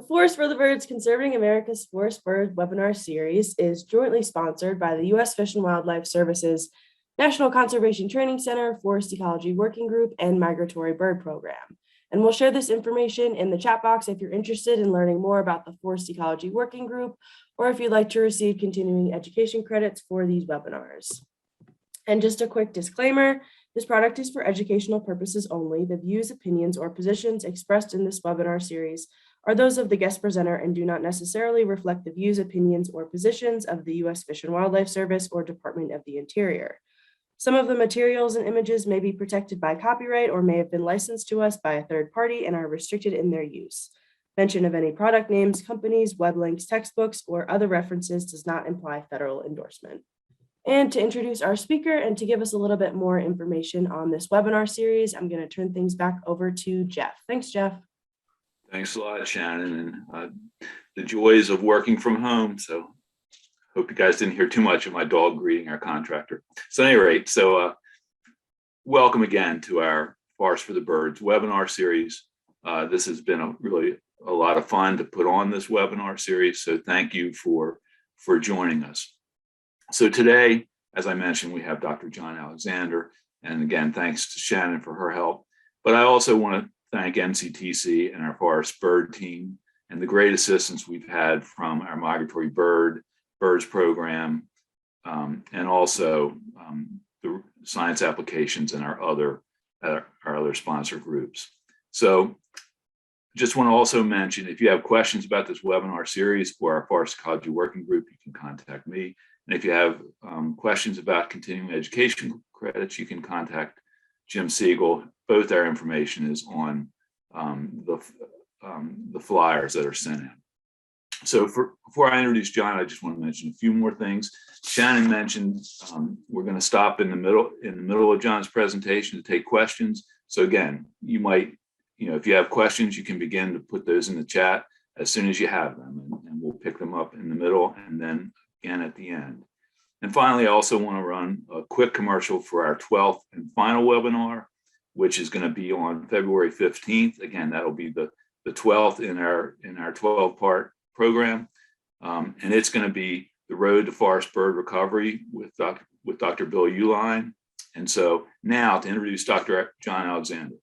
Forest for the Birds Conserving America's Forest Bird webinar series is jointly sponsored by the U.S. Fish and Wildlife Service's National Conservation Training Center, Forest Ecology Working Group, and Migratory Bird Program. And we'll share this information in the chat box if you're interested in learning more about the Forest Ecology Working Group, or if you'd like to receive continuing education credits for these webinars. And just a quick disclaimer, this product is for educational purposes only. The views, opinions, or positions expressed in this webinar series are those of the guest presenter and do not necessarily reflect the views, opinions, or positions of the U.S. Fish and Wildlife Service or Department of the Interior. Some of the materials and images may be protected by copyright or may have been licensed to us by a third party and are restricted in their use. Mention of any product names, companies, web links, textbooks, or other references does not imply federal endorsement. And to introduce our speaker and to give us a little bit more information on this webinar series, I'm going to turn things back over to Jeff. Thanks, Jeff. Thanks a lot, Shannon, and the joys of working from home. So hope you guys didn't hear too much of my dog greeting our contractor. So at any rate, welcome again to our Forest for the Birds webinar series. This has been really a lot of fun to put on this webinar series. So thank you for joining us. So today, as I mentioned, we have Dr. John Alexander. And again, thanks to Shannon for her help. But I also want to thank MCTC and our Forest Bird team and the great assistance we've had from our Migratory Birds program, and also the science applications and our other sponsor groups. So just want to also mention, if you have questions about this webinar series for our Forest Ecology Working Group, you can contact me. And if you have questions about continuing education credits, you can contact Jim Siegel. Both our information is on the flyers that are sent in. So before I introduce John, I just want to mention a few more things. Shannon mentioned we're going to stop in the middle of John's presentation to take questions. So again, you might, if you have questions, you can begin to put those in the chat as soon as you have them, and we'll pick them up in the middle and then again at the end. And finally, I also want to run a quick commercial for our 12th and final webinar, which is going to be on February 15th. Again, that'll be the 12th in our 12-part program. And it's going to be the Road to Forest Bird Recovery with Dr. Bill Uline. And so now to introduce Dr. John Alexander.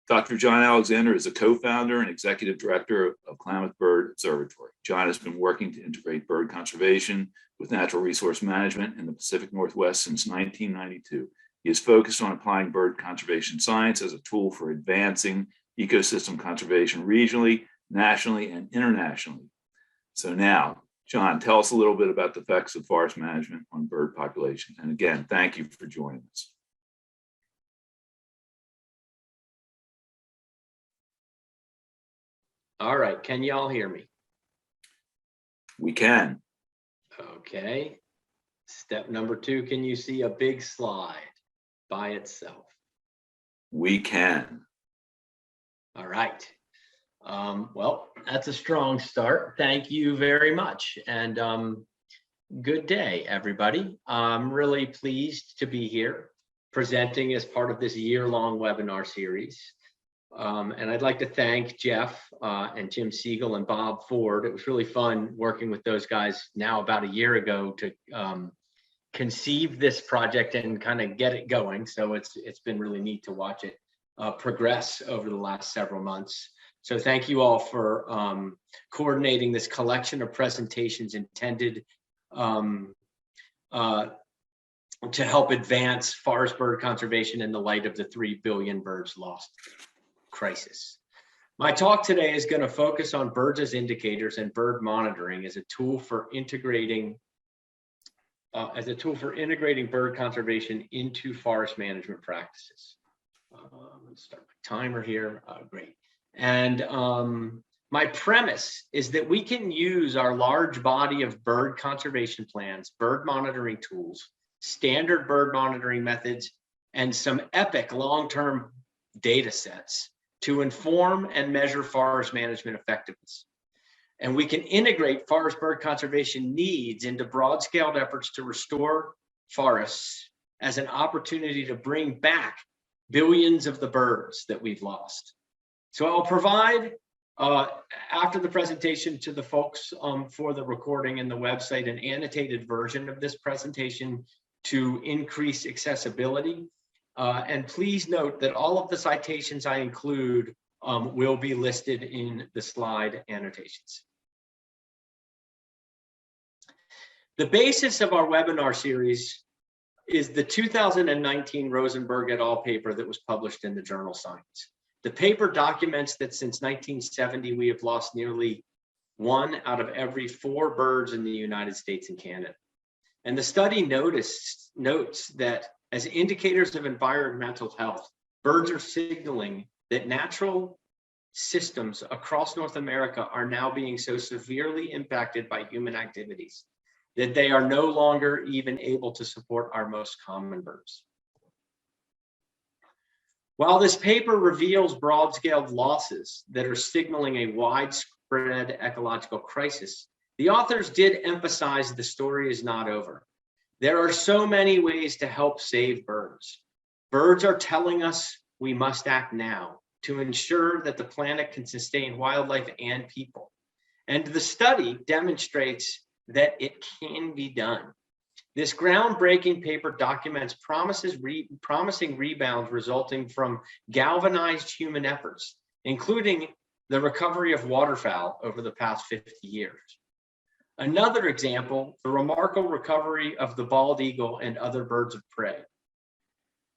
Dr. John Alexander is a co-founder and executive director of Klamath Bird Observatory. John has been working to integrate bird conservation with natural resource management in the Pacific Northwest since 1992. He is focused on applying bird conservation science as a tool for advancing ecosystem conservation regionally, nationally, and internationally. So now, John, tell us a little bit about the effects of forest management on bird population. And again, thank you for joining us. All right, can y'all hear me? We can. Okay. Step number 2, can you see a big slide by itself? We can. All right. Well, that's a strong start. Thank you very much. And good day, everybody. I'm really pleased to be here presenting as part of this year-long webinar series. And I'd like to thank Jeff and Jim Siegel and Bob Ford. It was really fun working with those guys now about a year ago to conceive this project and kind of get it going. So it's been really neat to watch it progress over the last several months. So thank you all for coordinating this collection of presentations intended to help advance forest bird conservation in the light of the 3 billion birds lost crisis. My talk today is going to focus on birds as indicators and bird monitoring as a tool for integrating bird conservation into forest management practices. Let's start my timer here. Great. And my premise is that we can use our large body of bird conservation plans, bird monitoring tools, standard bird monitoring methods, and some epic long-term data sets to inform and measure forest management effectiveness. And we can integrate forest bird conservation needs into broad-scaled efforts to restore forests as an opportunity to bring back billions of the birds that we've lost. So I'll provide After the presentation to the folks for the recording and the website, an annotated version of this presentation to increase accessibility. And please note that all of the citations I include will be listed in the slide annotations. The basis of our webinar series is the 2019 Rosenberg et al. Paper that was published in the journal Science. The paper documents that since 1970, we have lost nearly 1 out of every 4 birds in the United States and Canada. And the study notes that as indicators of environmental health, birds are signaling that natural systems across North America are now being so severely impacted by human activities that they are no longer even able to support our most common birds. While this paper reveals broad-scale losses that are signaling a widespread ecological crisis, the authors did emphasize the story is not over. There are so many ways to help save birds. Birds are telling us we must act now to ensure that the planet can sustain wildlife and people. And the study demonstrates that it can be done. This groundbreaking paper documents promising rebounds resulting from galvanized human efforts, including the recovery of waterfowl over the past 50 years. Another example, the remarkable recovery of the bald eagle and other birds of prey.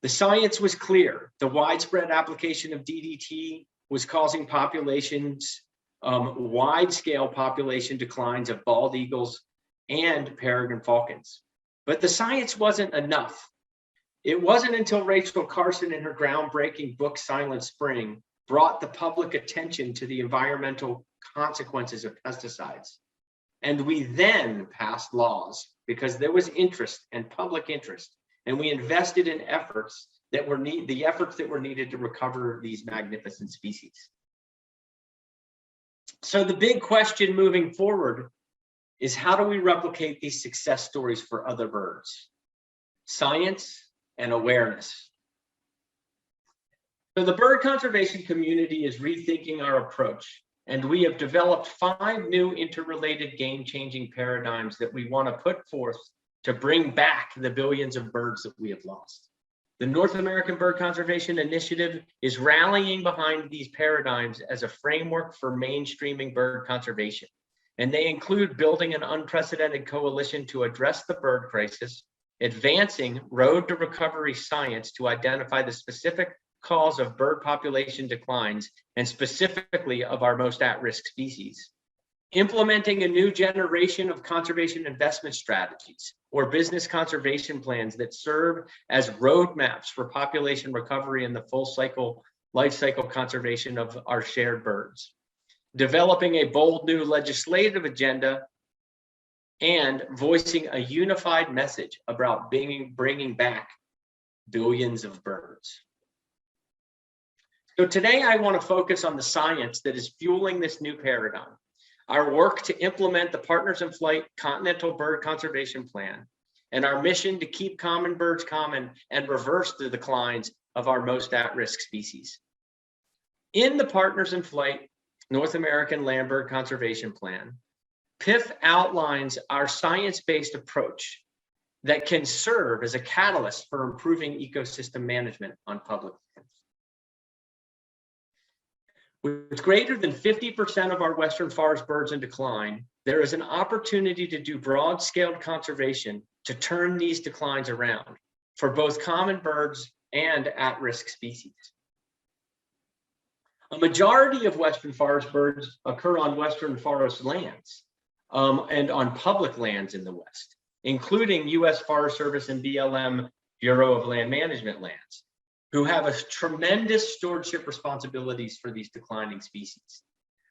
The science was clear. The widespread application of DDT was causing populations, wide-scale population declines of bald eagles and peregrine falcons. But the science wasn't enough. It wasn't until Rachel Carson in her groundbreaking book, Silent Spring, brought the public attention to the environmental consequences of pesticides. And we then passed laws because there was interest and public interest. And we invested in efforts that were needed to recover these magnificent species. So the big question moving forward is, how do we replicate these success stories for other birds? Science and awareness. So the bird conservation community is rethinking our approach, and we have developed 5 new interrelated game-changing paradigms that we want to put forth to bring back the billions of birds that we have lost. The North American Bird Conservation Initiative is rallying behind these paradigms as a framework for mainstreaming bird conservation. And they include building an unprecedented coalition to address the bird crisis, advancing road to recovery science to identify the specific cause of bird population declines, and specifically of our most at-risk species, implementing a new generation of conservation investment strategies or business conservation plans that serve as roadmaps for population recovery and the full cycle, life cycle conservation of our shared birds, developing a bold new legislative agenda, and voicing a unified message about bringing back billions of birds. So today I want to focus on the science that is fueling this new paradigm, our work to implement the Partners in Flight Continental Bird Conservation Plan, and our mission to keep common birds common and reverse the declines of our most at-risk species. In the Partners in Flight North American Land Bird Conservation Plan, PIF outlines our science-based approach that can serve as a catalyst for improving ecosystem management on public lands. With greater than 50% of our Western forest birds in decline, there is an opportunity to do broad-scale conservation to turn these declines around for both common birds and at-risk species. A majority of Western forest birds occur on Western forest lands and on public lands in the West, including U.S. Forest Service and BLM Bureau of Land Management lands, who have a tremendous stewardship responsibilities for these declining species.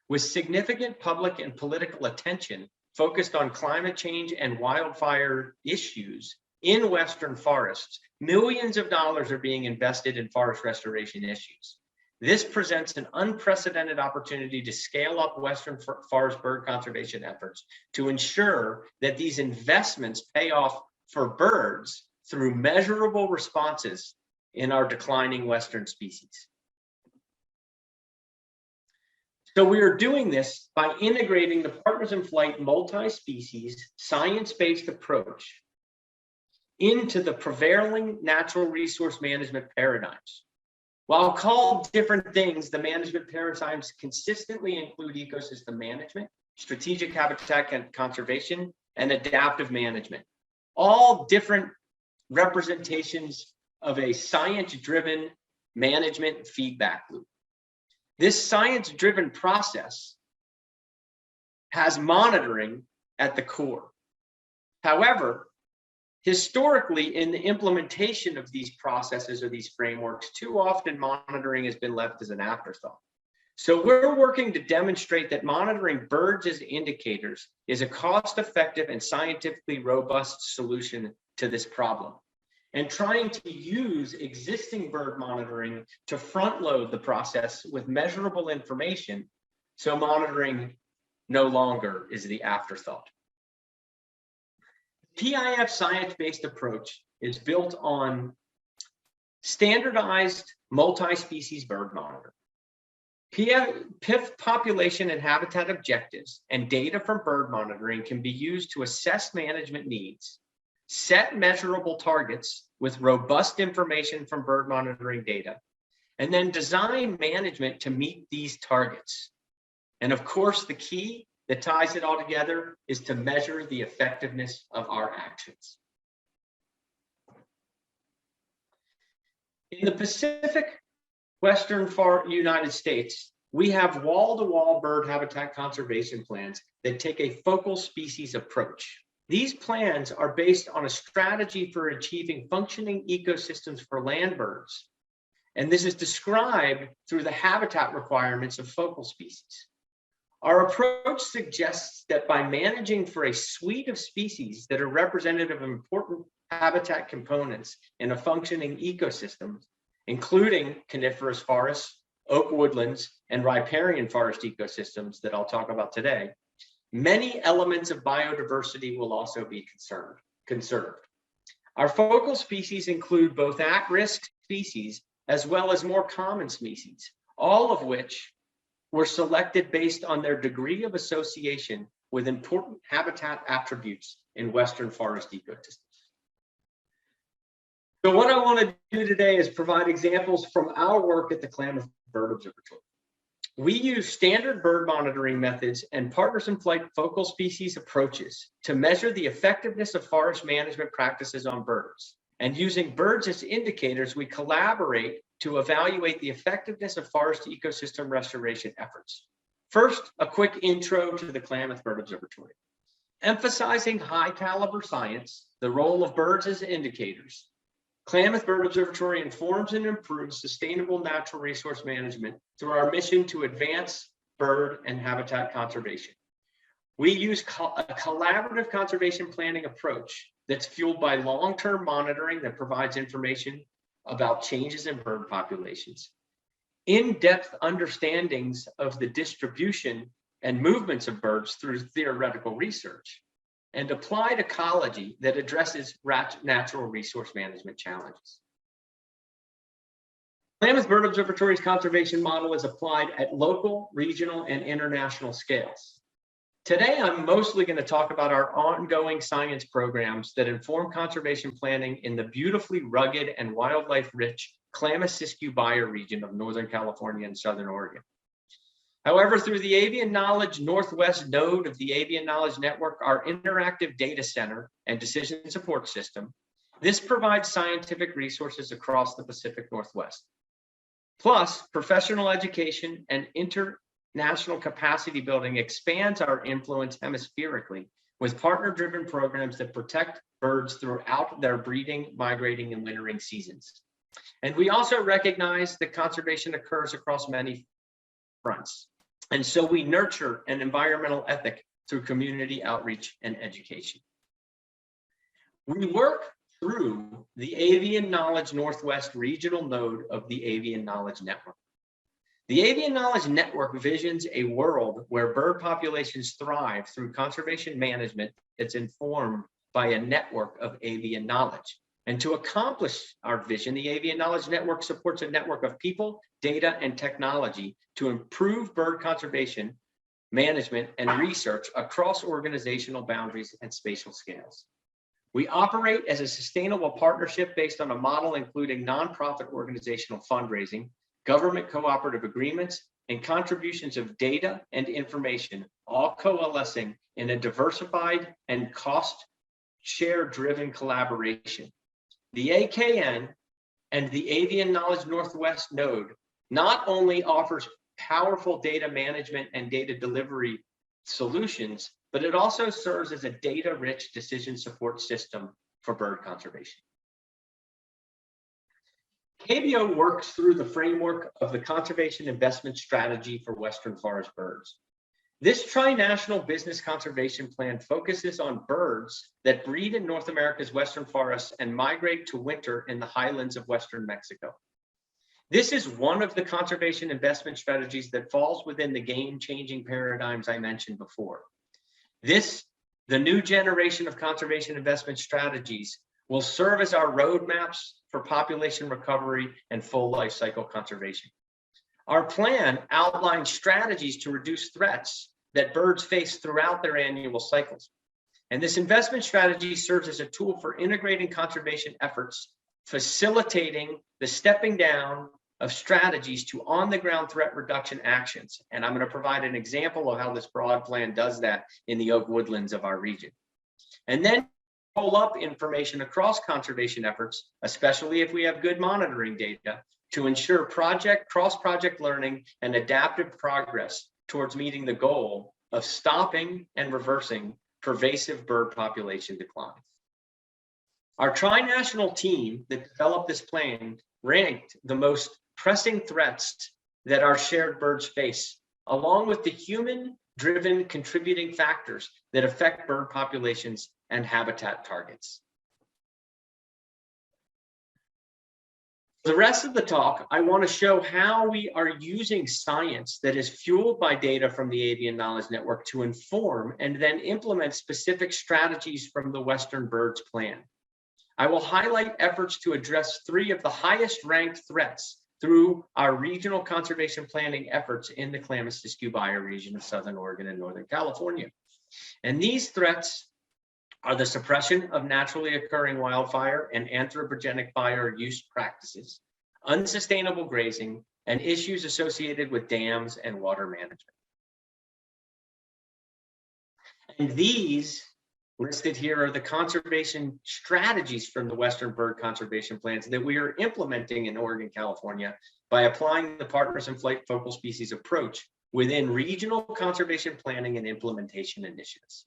With significant public and political attention focused on climate change and wildfire issues in Western forests, millions of dollars are being invested in forest restoration issues. This presents an unprecedented opportunity to scale up Western forest bird conservation efforts to ensure that these investments pay off for birds through measurable responses in our declining Western species. So we are doing this by integrating the Partners in Flight multi-species science-based approach into the prevailing natural resource management paradigms. While called different things, the management paradigms consistently include ecosystem management, strategic habitat and conservation, and adaptive management, all different representations of a science-driven management feedback loop. This science-driven process has monitoring at the core. However, historically, in the implementation of these processes or these frameworks, too often monitoring has been left as an afterthought. So we're working to demonstrate that monitoring birds as indicators is a cost-effective and scientifically robust solution to this problem, and trying to use existing bird monitoring to front load the process with measurable information, so monitoring no longer is the afterthought. PIF science-based approach is built on standardized multi-species bird monitoring. PIF population and habitat objectives and data from bird monitoring can be used to assess management needs, set measurable targets with robust information from bird monitoring data, and then design management to meet these targets. And of course, the key that ties it all together is to measure the effectiveness of our actions. In the Pacific Western United States, we have wall-to-wall bird habitat conservation plans that take a focal species approach. These plans are based on a strategy for achieving functioning ecosystems for land birds. And this is described through the habitat requirements of focal species. Our approach suggests that by managing for a suite of species that are representative of important habitat components in a functioning ecosystem, including coniferous forests, oak woodlands, and riparian forest ecosystems that I'll talk about today, many elements of biodiversity will also be conserved. Our focal species include both at-risk species as well as more common species, all of which were selected based on their degree of association with important habitat attributes in Western forest ecosystems. So what I want to do today is provide examples from our work at the Klamath Bird Observatory. We use standard bird monitoring methods and Partners in Flight focal species approaches to measure the effectiveness of forest management practices on birds. And using birds as indicators, we collaborate to evaluate the effectiveness of forest ecosystem restoration efforts. First, a quick intro to the Klamath Bird Observatory. Emphasizing high caliber science, the role of birds as indicators, Klamath Bird Observatory informs and improves sustainable natural resource management through our mission to advance bird and habitat conservation. We use a collaborative conservation planning approach that's fueled by long-term monitoring that provides information about changes in bird populations, in-depth understandings of the distribution and movements of birds through theoretical research, and applied ecology that addresses natural resource management challenges. Klamath Bird Observatory's conservation model is applied at local, regional, and international scales. Today, I'm mostly going to talk about our ongoing science programs that inform conservation planning in the beautifully rugged and wildlife-rich Klamath Siskiyou bioregion of Northern California and Southern Oregon. However, through the Avian Knowledge Northwest node of the Avian Knowledge Network, our interactive data center and decision support system, this provides scientific resources across the Pacific Northwest. Plus, professional education and international capacity building expands our influence hemispherically with partner-driven programs that protect birds throughout their breeding, migrating, and wintering seasons. And we also recognize that conservation occurs across many fronts. And so we nurture an environmental ethic through community outreach and education. We work through the Avian Knowledge Northwest regional node of the Avian Knowledge Network. The Avian Knowledge Network visions a world where bird populations thrive through conservation management that's informed by a network of avian knowledge. And to accomplish our vision, the Avian Knowledge Network supports a network of people, data, and technology to improve bird conservation, management, and research across organizational boundaries and spatial scales. We operate as a sustainable partnership based on a model including nonprofit organizational fundraising, government cooperative agreements, and contributions of data and information, all coalescing in a diversified and cost share driven collaboration. The AKN and the Avian Knowledge Northwest node not only offers powerful data management and data delivery solutions, but it also serves as a data-rich decision support system for bird conservation. KBO works through the framework of the Conservation Investment Strategy for Western Forest Birds. This tri-national business conservation plan focuses on birds that breed in North America's Western forests and migrate to winter in the highlands of Western Mexico. This is one of the conservation investment strategies that falls within the game-changing paradigms I mentioned before. The new generation of conservation investment strategies will serve as our roadmaps for population recovery and full life cycle conservation. Our plan outlines strategies to reduce threats that birds face throughout their annual cycles. And this investment strategy serves as a tool for integrating conservation efforts, facilitating the stepping down of strategies to on-the-ground threat reduction actions. And I'm going to provide an example of how this broad plan does that in the oak woodlands of our region. And then pull up information across conservation efforts, especially if we have good monitoring data, to ensure cross-project learning and adaptive progress towards meeting the goal of stopping and reversing pervasive bird population decline. Our tri-national team that developed this plan ranked the most pressing threats that our shared birds face, along with the human-driven contributing factors that affect bird populations and habitat targets. The rest of the talk, I want to show how we are using science that is fueled by data from the Avian Knowledge Network to inform and then implement specific strategies from the Western Birds Plan. I will highlight efforts to address 3 of the highest ranked threats through our regional conservation planning efforts in the Klamath Siskiyou bioregion of Southern Oregon and Northern California. And these threats are the suppression of naturally occurring wildfire and anthropogenic fire use practices, unsustainable grazing, and issues associated with dams and water management. And these listed here are the conservation strategies from the Western Bird Conservation Plans that we are implementing in Oregon, California by applying the Partners in Flight Focal Species approach within regional conservation planning and implementation initiatives.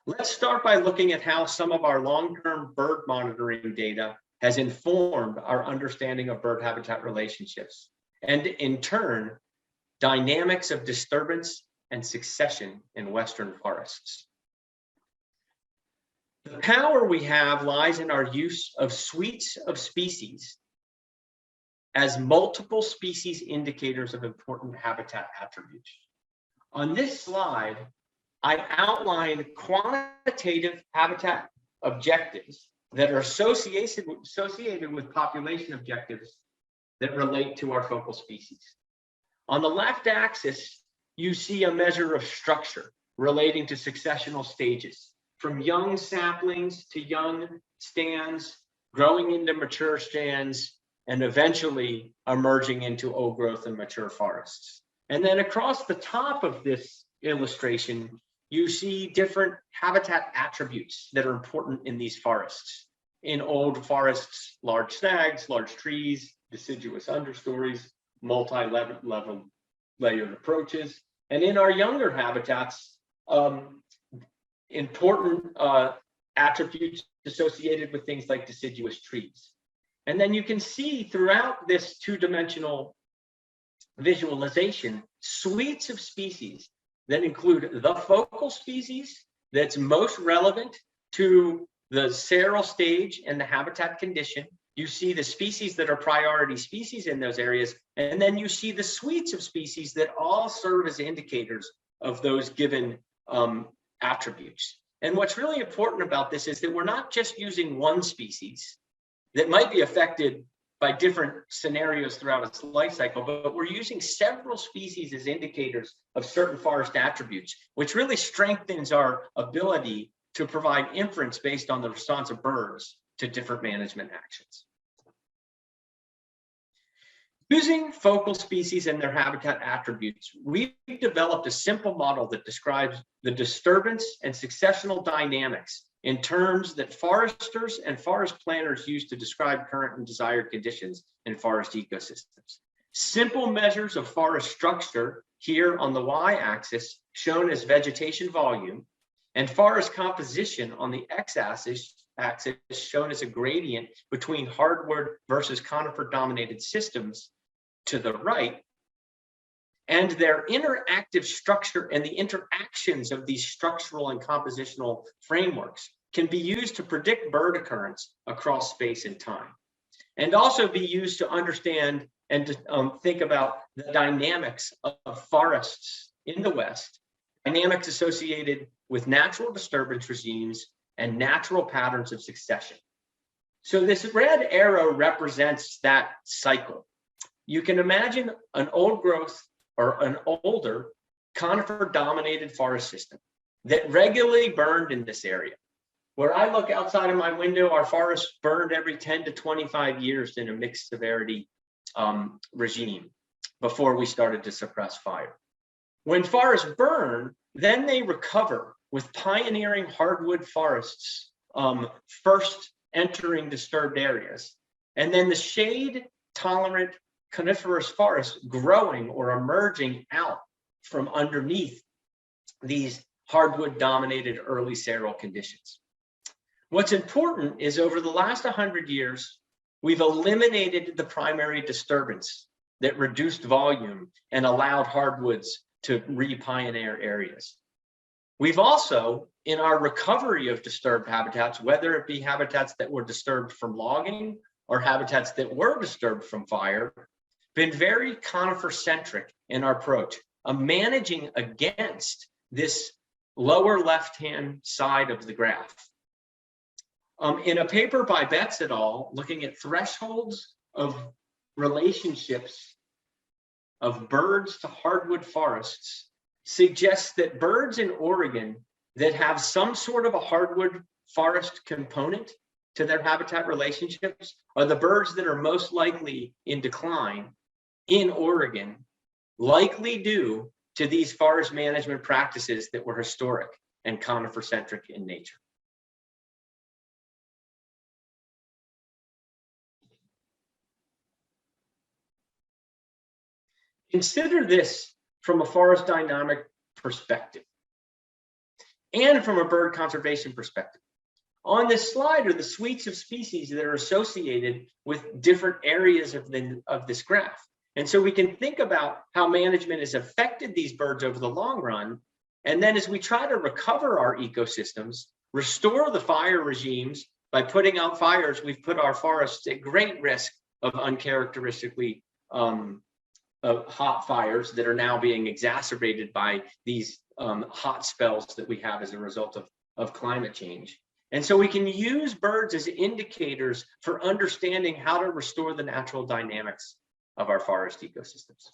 Let's start by looking at how some of our long-term bird monitoring data has informed our understanding of bird habitat relationships, and in turn, dynamics of disturbance and succession in Western forests. The power we have lies in our use of suites of species as multiple species indicators of important habitat attributes. On this slide, I outlined quantitative habitat objectives that are associated with population objectives that relate to our focal species. On the left axis, you see a measure of structure relating to successional stages, from young saplings to young stands, growing into mature stands, and eventually emerging into old growth and mature forests. And then across the top of this illustration, you see different habitat attributes that are important in these forests. In old forests, large snags, large trees, deciduous understories, multi-level layered approaches. And in our younger habitats, important attributes associated with things like deciduous trees. And then you can see throughout this two-dimensional visualization, suites of species that include the focal species that's most relevant to the seral stage and the habitat condition. You see the species that are priority species in those areas, and then you see the suites of species that all serve as indicators of those given attributes. And what's really important about this is that we're not just using one species that might be affected by different scenarios throughout its life cycle, but we're using several species as indicators of certain forest attributes, which really strengthens our ability to provide inference based on the response of birds to different management actions. Using focal species and their habitat attributes, we've developed a simple model that describes the disturbance and successional dynamics in terms that foresters and forest planners use to describe current and desired conditions in forest ecosystems. Simple measures of forest structure here on the y-axis shown as vegetation volume, and forest composition on the x-axis shown as a gradient between hardwood versus conifer-dominated systems to the right, and their interactive structure and the interactions of these structural and compositional frameworks can be used to predict bird occurrence across space and time, and also be used to understand and to think about the dynamics of forests in the West, dynamics associated with natural disturbance regimes and natural patterns of succession. So this red arrow represents that cycle. You can imagine an old growth or an older conifer-dominated forest system that regularly burned in this area. Where I look outside of my window, our forests burned every 10 to 25 years in a mixed severity regime before we started to suppress fire. When forests burn, then they recover with pioneering hardwood forests first entering disturbed areas, and then the shade-tolerant coniferous forests growing or emerging out from underneath these hardwood-dominated early seral conditions. What's important is over the last 100 years, we've eliminated the primary disturbance that reduced volume and allowed hardwoods to re-pioneer areas. We've also, in our recovery of disturbed habitats, whether it be habitats that were disturbed from logging or habitats that were disturbed from fire, been very conifer-centric in our approach of managing against this lower left-hand side of the graph. In a paper by Betts et al., looking at thresholds of relationships of birds to hardwood forests, suggests that birds in Oregon that have some sort of a hardwood forest component to their habitat relationships are the birds that are most likely in decline in Oregon, likely due to these forest management practices that were historic and conifer-centric in nature. Consider this from a forest dynamic perspective and from a bird conservation perspective. On this slide are the suites of species that are associated with different areas of this graph. And so we can think about how management has affected these birds over the long run. And then as we try to recover our ecosystems, restore the fire regimes by putting out fires, we've put our forests at great risk of uncharacteristically hot fires that are now being exacerbated by these hot spells that we have as a result of climate change. And so we can use birds as indicators for understanding how to restore the natural dynamics of our forest ecosystems.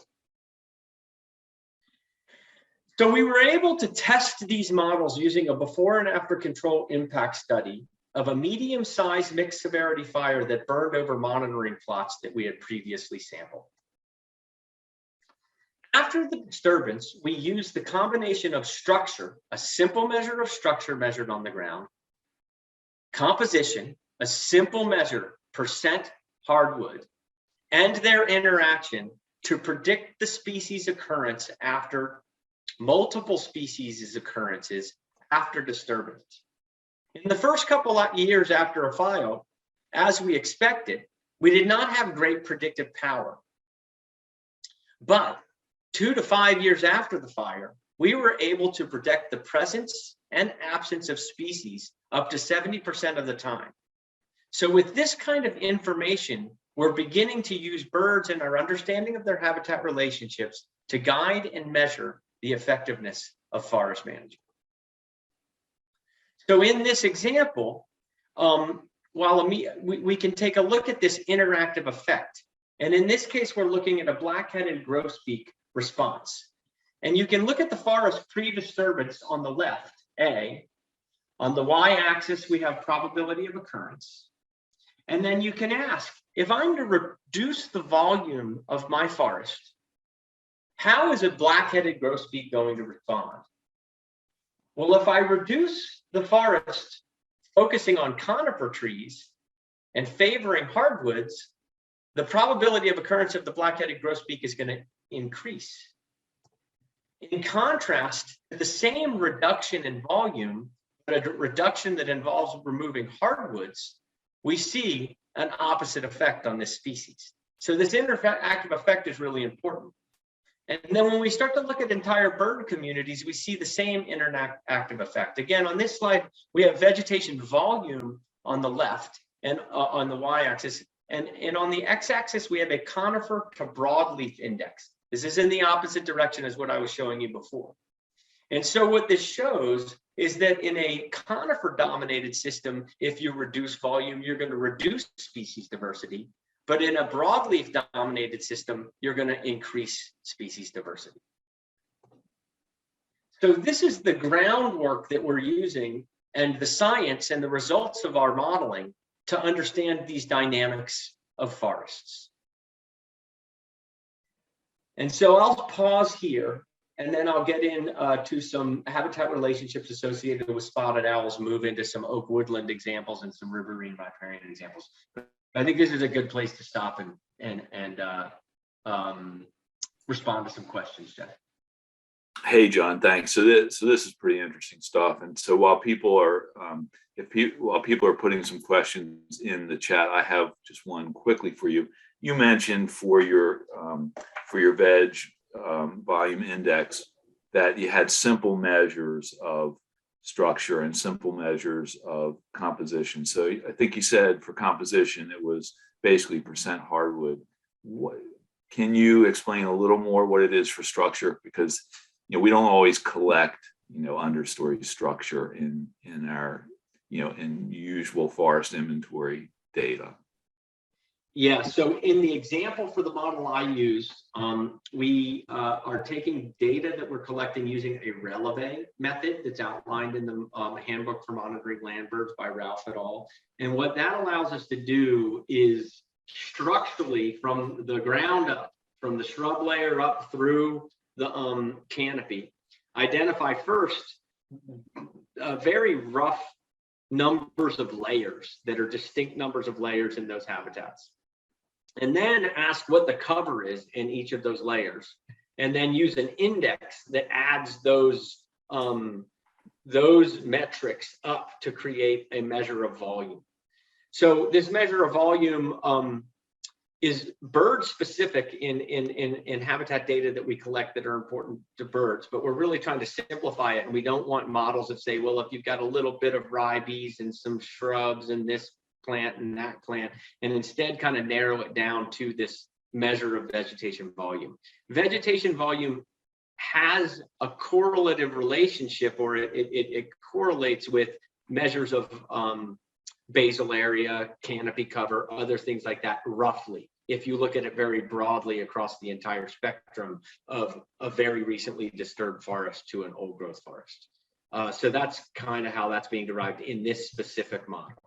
So we were able to test these models using a before and after control impact study of a medium-sized mixed severity fire that burned over monitoring plots that we had previously sampled. After the disturbance, we used the combination of structure, a simple measure of structure measured on the ground, composition, a simple measure, percent hardwood, and their interaction to predict the species occurrence after multiple species occurrences after disturbance. In the first couple of years after a fire, as we expected, we did not have great predictive power. But 2 to 5 years after the fire, we were able to predict the presence and absence of species up to 70% of the time. So with this kind of information, we're beginning to use birds and our understanding of their habitat relationships to guide and measure the effectiveness of forest management. So in this example, we can take a look at this interactive effect. And in this case, we're looking at a black-headed grosbeak response. And you can look at the forest pre-disturbance on the left, A. On the y-axis, we have probability of occurrence. And then you can ask, if I'm to reduce the volume of my forest, how is a black-headed grosbeak going to respond? Well, if I reduce the forest focusing on conifer trees and favoring hardwoods, the probability of occurrence of the black-headed grosbeak is going to increase. In contrast, the same reduction in volume, but a reduction that involves removing hardwoods, we see an opposite effect on this species. So this interactive effect is really important. And then when we start to look at entire bird communities, we see the same interactive effect. Again, on this slide, we have vegetation volume on the left and on the y-axis. And on the x-axis, we have a conifer to broadleaf index. This is in the opposite direction as what I was showing you before. And so what this shows is that in a conifer-dominated system, if you reduce volume, you're going to reduce species diversity. But in a broadleaf-dominated system, you're going to increase species diversity. So this is the groundwork that we're using and the science and the results of our modeling to understand these dynamics of forests. And so I'll pause here, and then I'll get to some habitat relationships associated with spotted owls, move into some oak woodland examples and some riverine riparian examples. But I think this is a good place to stop and respond to some questions, Jeff. Hey, John, thanks. So this is pretty interesting stuff. And so while people are while people are putting some questions in the chat, I have just one quickly for you. You mentioned for your veg volume index that you had simple measures of structure and simple measures of composition. So I think you said for composition, it was basically percent hardwood. Can you explain a little more what it is for structure? Because we don't always collect understory structure in our in usual forest inventory data. Yeah, so in the example for the model I use, we are taking data that we're collecting using a releve method that's outlined in the Handbook for Monitoring Land Birds by Ralph et al. And what that allows us to do is structurally from the ground up, from the shrub layer up through the canopy, identify first very rough numbers of layers that are distinct numbers of layers in those habitats. And then ask what the cover is in each of those layers, and then use an index that adds those metrics up to create a measure of volume. So this measure of volume is bird specific in habitat data that we collect that are important to birds, but we're really trying to simplify it. And we don't want models that say, well, if you've got a little bit of ribes and some shrubs and this plant and that plant, and instead kind of narrow it down to this measure of vegetation volume. Vegetation volume has a correlative relationship, or it correlates with measures of basal area, canopy cover, other things like that, roughly, if you look at it very broadly across the entire spectrum of a very recently disturbed forest to an old growth forest. So that's kind of how that's being derived in this specific model.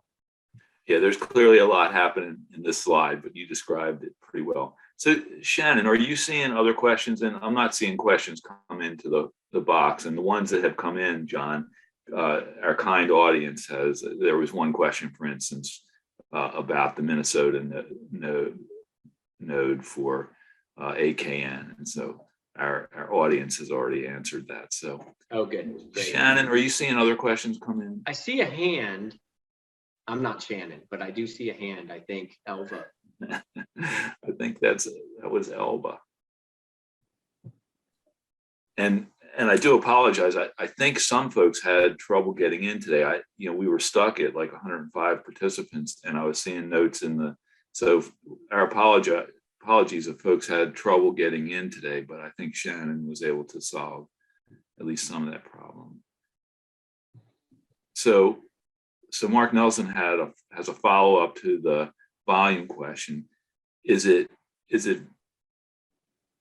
Yeah, there's clearly a lot happening in this slide, but you described it pretty well. So Shannon, are you seeing other questions? And I'm not seeing questions come into the box, and the ones that have come in, John, our kind audience there was one question, for instance, about the Minnesota node for AKN. And so our audience has already answered that. So, oh, good. Great. Shannon, are you seeing other questions come in? I see a hand. I'm not Shannon, but I do see a hand. I think Elva. I think that was Elba. And I do apologize. I think some folks had trouble getting in today. We were stuck at like 105 participants, and I was seeing notes so our apologies if folks had trouble getting in today, but I think Shannon was able to solve at least some of that problem. So Mark Nelson has a follow-up to the volume question. Is it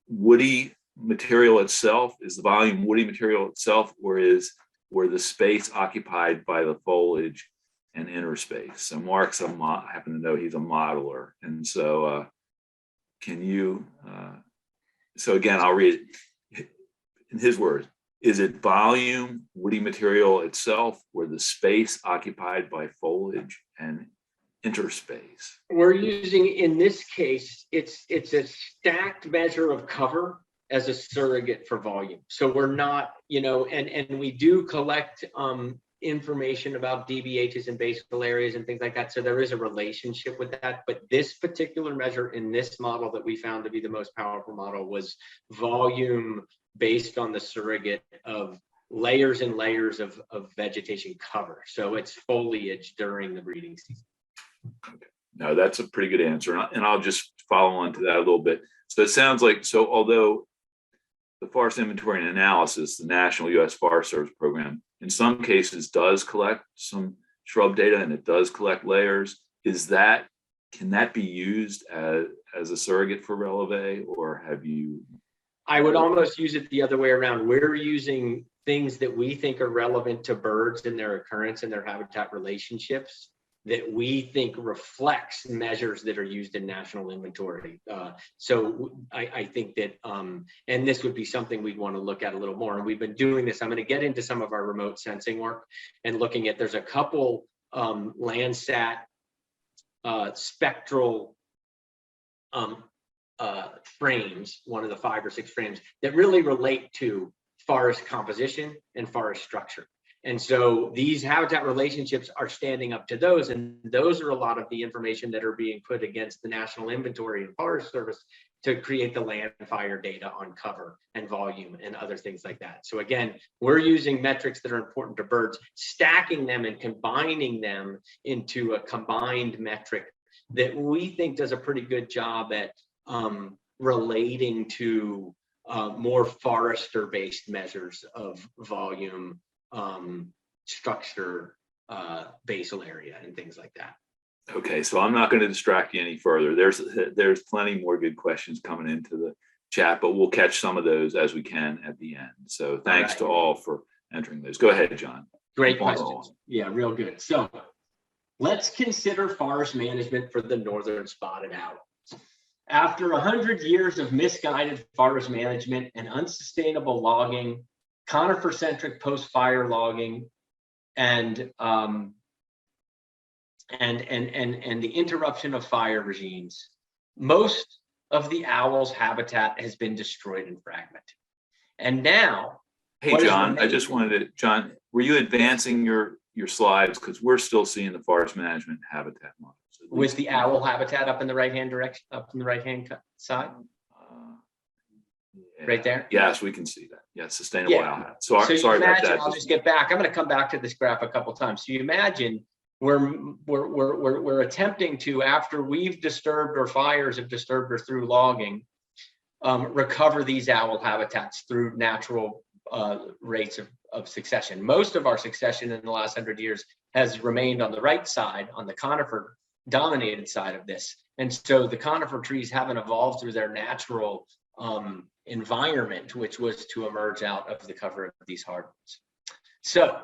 woody material itself? Is the volume woody material itself, or the space occupied by the foliage and inner space? So Mark's I happen to know he's a modeler, and so can you? So again, I'll read it in his words. Is it volume, woody material itself, or the space occupied by foliage and interspace? We're using, in this case, it's a stacked measure of cover as a surrogate for volume. So we're not, and we do collect information about DBHs and basal areas and things like that. So there is a relationship with that. But this particular measure in this model that we found to be the most powerful model was volume based on the surrogate of layers and layers of vegetation cover. So it's foliage during the breeding season. Okay. No, that's a pretty good answer. And I'll just follow on to that a little bit. So it sounds like, although the Forest Inventory and Analysis, the National U.S. Forest Service program, in some cases does collect some shrub data and it does collect layers, can that be used as a surrogate for releve, or have you? I would almost use it the other way around. We're using things that we think are relevant to birds and their occurrence and their habitat relationships that we think reflects measures that are used in national inventory. So I think that, and this would be something we'd want to look at a little more. And we've been doing this. I'm going to get into some of our remote sensing work and looking at, there's a couple Landsat spectral frames, one of the 5 or 6 frames that really relate to forest composition and forest structure. And so these habitat relationships are standing up to those, and those are a lot of the information that are being put against the National Inventory and Forest Service to create the land fire data on cover and volume and other things like that. So again, we're using metrics that are important to birds, stacking them and combining them into a combined metric that we think does a pretty good job at relating to more forester-based measures of volume, structure, basal area, and things like that. Okay, so I'm not going to distract you any further. There's plenty more good questions coming into the chat, but we'll catch some of those as we can at the end. So thanks to all for entering those. Go ahead, John. Great questions. Yeah, real good. So let's consider forest management for the northern spotted owl. After 100 years of misguided forest management and unsustainable logging, conifer-centric post-fire logging, and the interruption of fire regimes, most of the owl's habitat has been destroyed and fragmented. And now, hey John, I just wanted to, John, were you advancing your slides, because we're still seeing the forest management habitat models with the owl habitat up in the right hand direction, up in the right hand side? Yeah. Right there? Yes, we can see that. Yes, sustainable owl habitat. Sorry about that. I'll just get back. I'm going to come back to this graph a couple times. So you imagine we're attempting to, after we've disturbed or fires have disturbed or through logging, recover these owl habitats through natural rates of succession. Most of our succession in the last 100 years has remained on the right side, on the conifer dominated side of this. And so the conifer trees haven't evolved through their natural environment, which was to emerge out of the cover of these hardwoods. So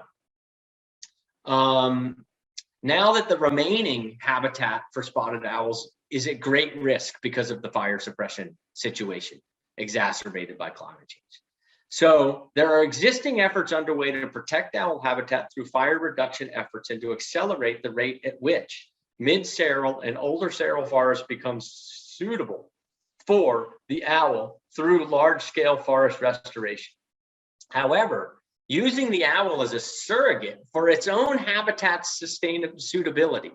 now that the remaining habitat for spotted owls is at great risk because of the fire suppression situation exacerbated by climate change. So there are existing efforts underway to protect owl habitat through fire reduction efforts and to accelerate the rate at which mid-seral and older seral forests become suitable for the owl through large-scale forest restoration. However, using the owl as a surrogate for its own habitat suitability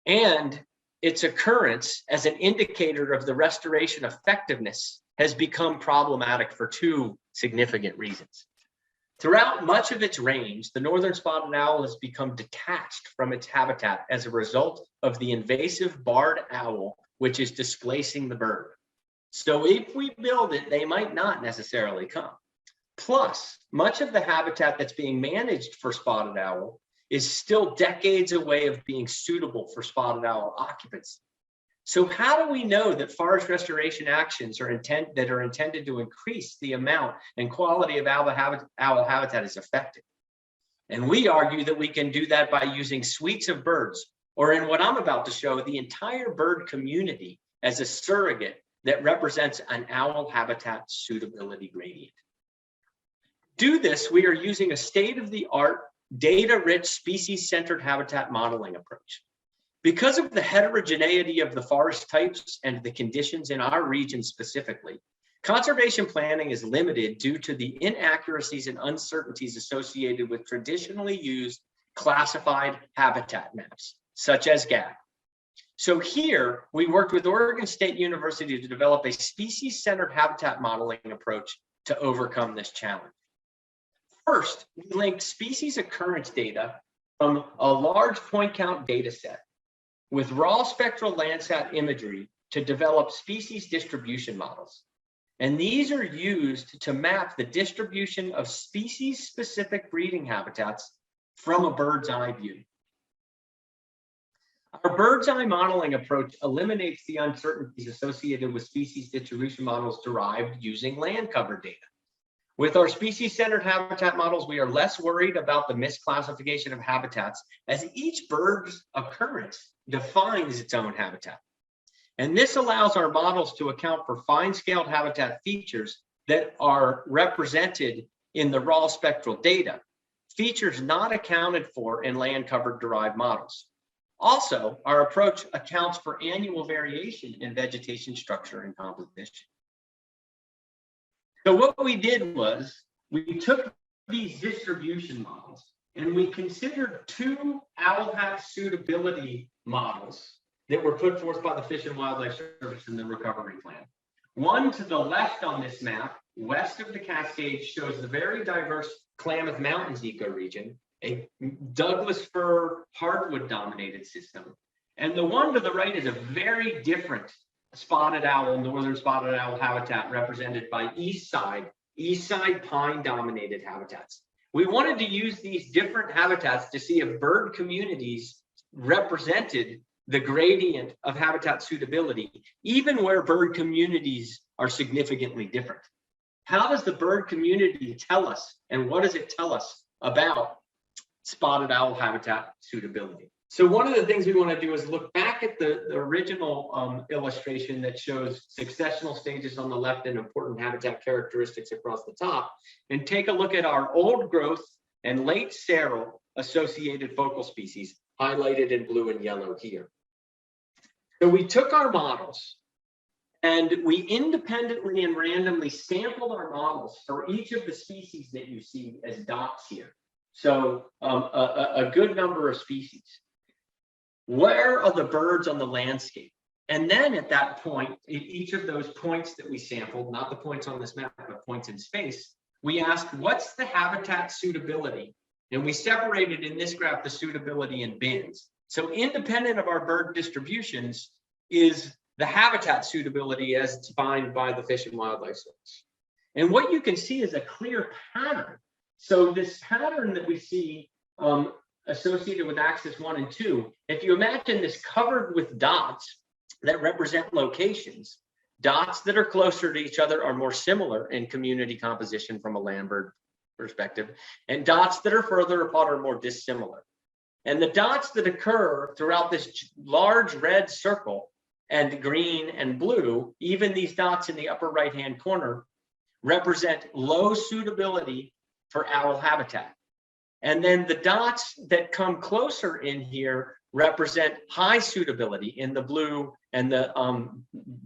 and its occurrence as an indicator of the restoration effectiveness has become problematic for 2 significant reasons. Throughout much of its range, the northern spotted owl has become detached from its habitat as a result of the invasive barred owl, which is displacing the bird. So if we build it, they might not necessarily come. Plus, much of the habitat that's being managed for spotted owl is still decades away of being suitable for spotted owl occupancy. So how do we know that forest restoration actions are intended to increase the amount and quality of owl habitat is effective? And we argue that we can do that by using suites of birds, or in what I'm about to show, the entire bird community as a surrogate that represents an owl habitat suitability gradient. To do this, we are using a state-of-the-art, data-rich, species-centered habitat modeling approach. Because of the heterogeneity of the forest types and the conditions in our region specifically, conservation planning is limited due to the inaccuracies and uncertainties associated with traditionally used classified habitat maps, such as GAG. So here, we worked with Oregon State University to develop a species-centered habitat modeling approach to overcome this challenge. First, we linked species occurrence data from a large point count data set with raw spectral Landsat imagery to develop species distribution models. And these are used to map the distribution of species-specific breeding habitats from a bird's eye view. Our bird's eye modeling approach eliminates the uncertainties associated with species distribution models derived using land cover data. With our species-centered habitat models, we are less worried about the misclassification of habitats, as each bird's occurrence defines its own habitat. And this allows our models to account for fine-scaled habitat features that are represented in the raw spectral data, features not accounted for in land-covered derived models. Also, our approach accounts for annual variation in vegetation structure and composition. So what we did was we took these distribution models and we considered two owl hat suitability models that were put forth by the Fish and Wildlife Service in the recovery plan. One to the left on this map, west of the Cascades, shows the very diverse Klamath Mountains ecoregion, a Douglas fir hardwood dominated system. And the one to the right is a very different spotted owl, northern spotted owl habitat represented by east side pine dominated habitats. We wanted to use these different habitats to see if bird communities represented the gradient of habitat suitability, even where bird communities are significantly different. How does the bird community tell us, and what does it tell us about spotted owl habitat suitability? So one of the things we want to do is look back at the original illustration that shows successional stages on the left and important habitat characteristics across the top, and take a look at our old growth and late sterile associated focal species highlighted in blue and yellow here. So we took our models and we independently and randomly sampled our models for each of the species that you see as dots here. So a good number of species. Where are the birds on the landscape? And then at that point, at each of those points that we sampled, not the points on this map, but points in space, we asked, what's the habitat suitability? And we separated in this graph the suitability in bins. So independent of our bird distributions is the habitat suitability as defined by the Fish and Wildlife Service. And what you can see is a clear pattern. So this pattern that we see associated with axis 1 and 2, if you imagine this covered with dots that represent locations, dots that are closer to each other are more similar in community composition from a land bird perspective, and dots that are further apart are more dissimilar. And the dots that occur throughout this large red circle and green and blue, even these dots in the upper right-hand corner, represent low suitability for owl habitat. And then the dots that come closer in here represent high suitability in the blue and the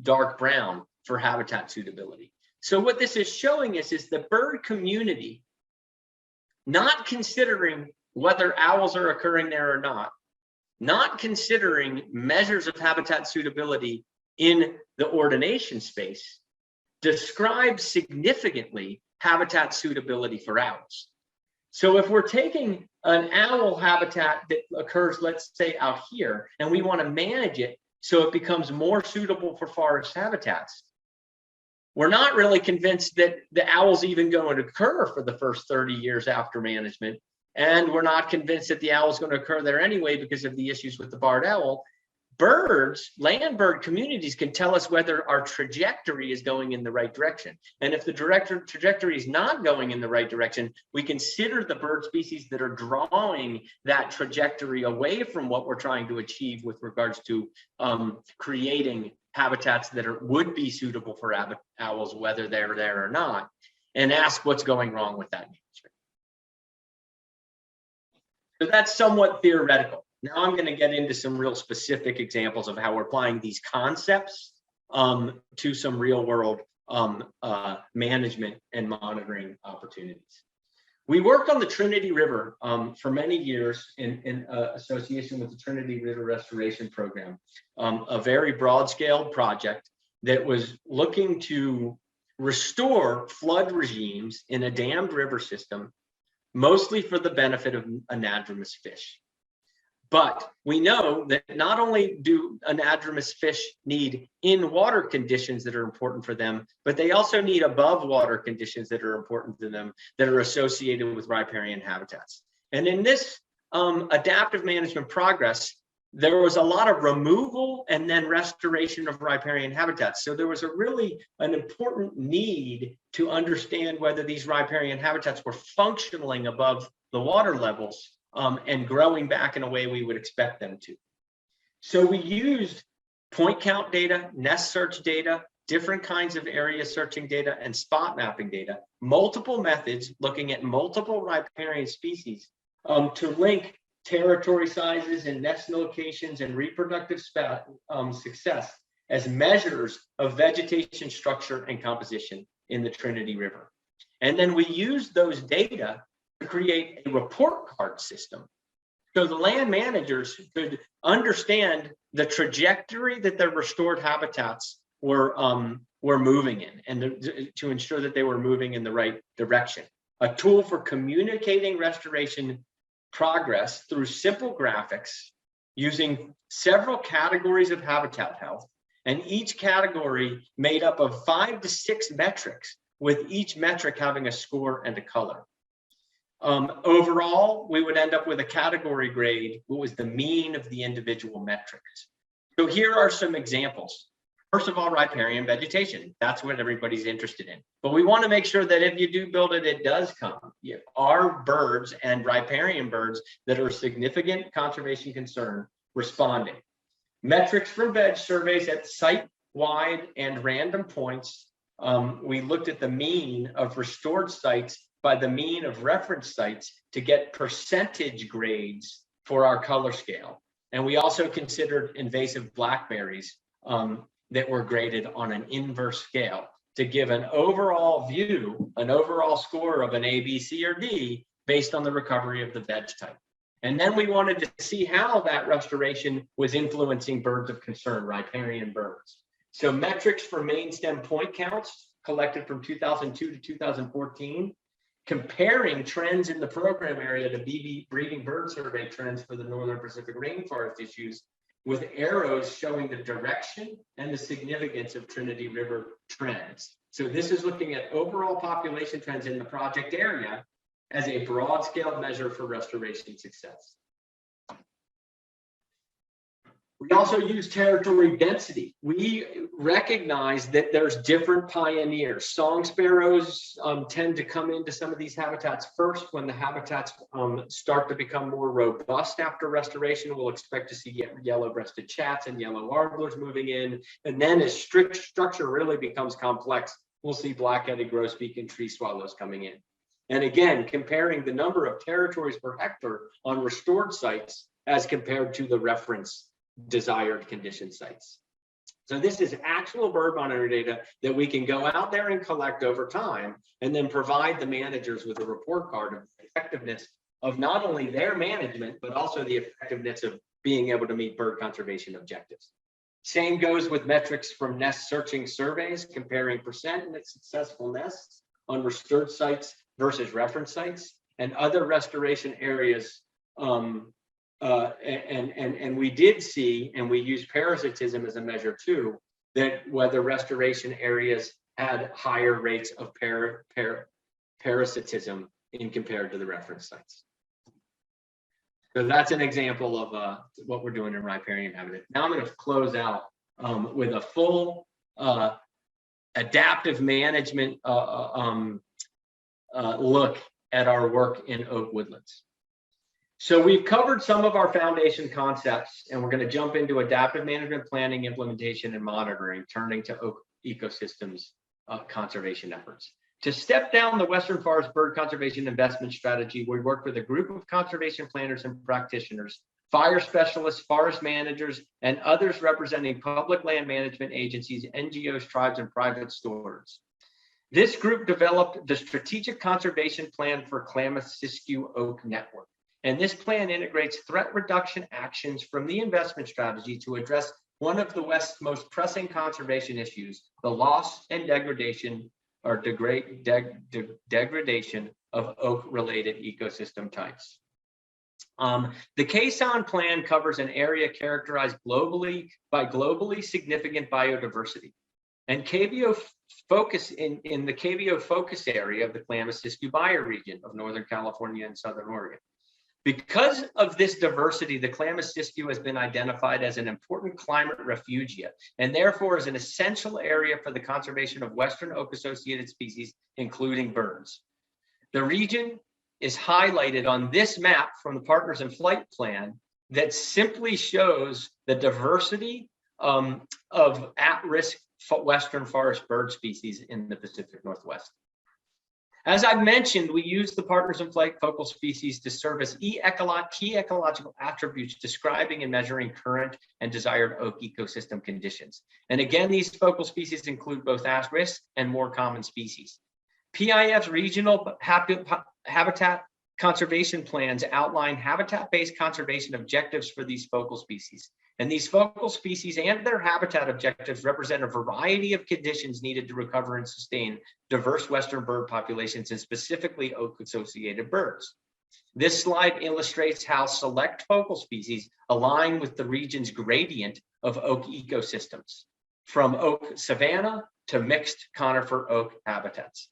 dark brown for habitat suitability. So what this is showing us is the bird community, not considering whether owls are occurring there or not considering measures of habitat suitability in the ordination space, describes significantly habitat suitability for owls. So if we're taking an owl habitat that occurs, let's say out here, and we want to manage it so it becomes more suitable for forest habitats, we're not really convinced that the owls even going to occur for the first 30 years after management, and we're not convinced that the owl is going to occur there anyway because of the issues with the barred owl, birds, land bird communities can tell us whether our trajectory is going in the right direction. And if the trajectory is not going in the right direction, we consider the bird species that are drawing that trajectory away from what we're trying to achieve with regards to creating habitats that would be suitable for owls, whether they're there or not, and ask what's going wrong with that management. So that's somewhat theoretical. Now I'm going to get into some real specific examples of how we're applying these concepts to some real world management and monitoring opportunities. We worked on the Trinity River for many years in association with the Trinity River Restoration Program, a very broad scale project that was looking to restore flood regimes in a dammed river system, mostly for the benefit of anadromous fish. But we know that not only do anadromous fish need in water conditions that are important for them, but they also need above water conditions that are important to them that are associated with riparian habitats. And in this adaptive management progress, there was a lot of removal and then restoration of riparian habitats. So there was an important need to understand whether these riparian habitats were functioning above the water levels and growing back in a way we would expect them to. So we used point count data, nest search data, different kinds of area searching data, and spot mapping data, multiple methods looking at multiple riparian species to link territory sizes and nest locations and reproductive success as measures of vegetation structure and composition in the Trinity River. And then we used those data to create a report card system. So the land managers could understand the trajectory that their restored habitats were moving in, and to ensure that they were moving in the right direction. A tool for communicating restoration progress through simple graphics using several categories of habitat health, and each category made up of 5 to 6 metrics, with each metric having a score and a color. Overall, we would end up with a category grade, what was the mean of the individual metrics. So here are some examples. First of all, riparian vegetation. That's what everybody's interested in. But we want to make sure that if you do build it, it does come. Are birds and riparian birds that are a significant conservation concern responding? Metrics from veg surveys at site-wide and random points. We looked at the mean of restored sites by the mean of reference sites to get percentage grades for our color scale. And we also considered invasive blackberries that were graded on an inverse scale to give an overall view, an overall score of an A, B, C, or D based on the recovery of the veg type. And then we wanted to see how that restoration was influencing birds of concern, riparian birds. So metrics for main stem point counts collected from 2002 to 2014, comparing trends in the program area to BB breeding bird survey trends for the Northern Pacific rainforest issues, with arrows showing the direction and the significance of Trinity River trends. So this is looking at overall population trends in the project area as a broad scale measure for restoration success. We also use territory density. We recognize that there's different pioneers. Song sparrows tend to come into some of these habitats first. When the habitats start to become more robust after restoration, we'll expect to see yellow-breasted chats and yellow warblers moving in. And then as strict structure really becomes complex, we'll see black-headed grosbeak and tree swallows coming in. And again, comparing the number of territories per hectare on restored sites as compared to the reference desired condition sites. So this is actual bird monitor data that we can go out there and collect over time, and then provide the managers with a report card of the effectiveness of not only their management, but also the effectiveness of being able to meet bird conservation objectives. Same goes with metrics from nest searching surveys, comparing percent in successful nests on restored sites versus reference sites and other restoration areas. And we did see, and we used parasitism as a measure too, that whether restoration areas had higher rates of parasitism in compared to the reference sites. So that's an example of what we're doing in riparian habitat. Now I'm going to close out with a full adaptive management look at our work in oak woodlands. So we've covered some of our foundation concepts, and we're going to jump into adaptive management planning, implementation, and monitoring, turning to oak ecosystems conservation efforts. To step down the Western Forest Bird Conservation Investment Strategy, we work with a group of conservation planners and practitioners, fire specialists, forest managers, and others representing public land management agencies, NGOs, tribes, and private stewards. This group developed the Strategic Conservation Plan for Klamath Siskiyou Oak Network. And this plan integrates threat reduction actions from the investment strategy to address one of the West's most pressing conservation issues, the loss and degradation or degradation of oak-related ecosystem types. The KSON plan covers an area characterized globally by globally significant biodiversity. And KBO focus in the KBO focus area of the Klamath Siskiyou bioregion of Northern California and Southern Oregon. Because of this diversity, the Klamath Siskiyou has been identified as an important climate refugia and therefore is an essential area for the conservation of Western oak-associated species, including birds. The region is highlighted on this map from the Partners in Flight plan that simply shows the diversity of at-risk Western forest bird species in the Pacific Northwest. As I've mentioned, we use the Partners in Flight focal species to serve as key ecological attributes describing and measuring current and desired oak ecosystem conditions. And again, these focal species include both at-risk and more common species. PIF's regional habitat conservation plans outline habitat-based conservation objectives for these focal species. And these focal species and their habitat objectives represent a variety of conditions needed to recover and sustain diverse Western bird populations and specifically oak-associated birds. This slide illustrates how select focal species align with the region's gradient of oak ecosystems, from oak savanna to mixed conifer oak habitats.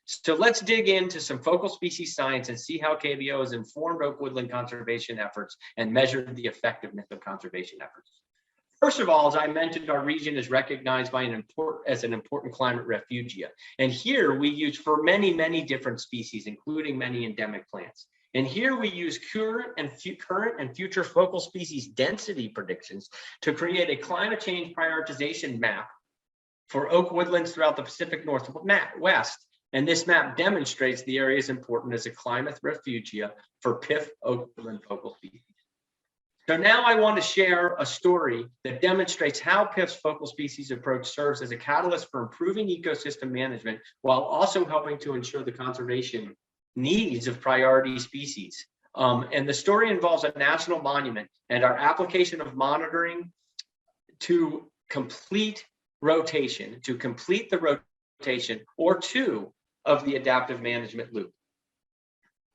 So let's dig into some focal species science and see how KBO has informed oak woodland conservation efforts and measured the effectiveness of conservation efforts. First of all, as I mentioned, our region is recognized by as an important climate refugia. And here we use for many, many different species, including many endemic plants. And here we use current and future focal species density predictions to create a climate change prioritization map for oak woodlands throughout the Pacific Northwest. And this map demonstrates the area is important as a climate refugia for PIF oak woodland focal species. So now I want to share a story that demonstrates how PIF's focal species approach serves as a catalyst for improving ecosystem management while also helping to ensure the conservation needs of priority species. And the story involves a national monument and our application of monitoring to complete the rotation or two of the adaptive management loop.